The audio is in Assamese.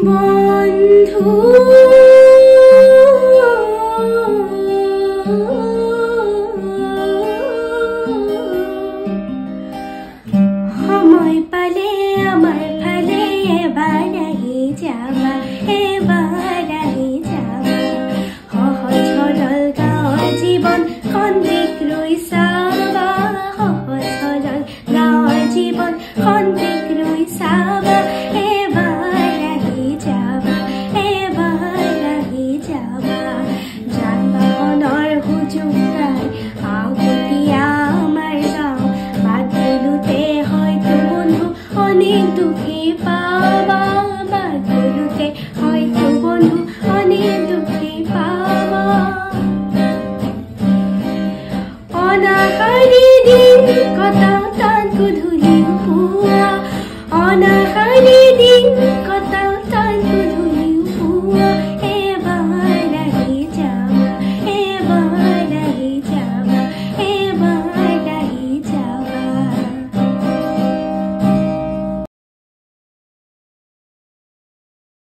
বন্ধু সময় পালে আমাৰ ফালে এবাৰ আহি যাবা এবাৰ আহি যাবা সহজ সৰল গাঁৱৰ জীৱন খন্তেক ৰৈ চাবা সহজ সৰল গাঁৱৰ জীৱন খন্তেক ৰৈ চাবা এবাৰ আহি যাবা যান বাহনৰ সুযোগ নাই আগতীয়া আমাৰ গাঁও বাট গ'লোতে হয়তো বন্ধু অনেক দুখী পাবা বাট গ'লোতে হয়তো বন্ধু অনেক দুখী পাবা অনাহাৰী দিন কটাও তাত গধূলি পুৱা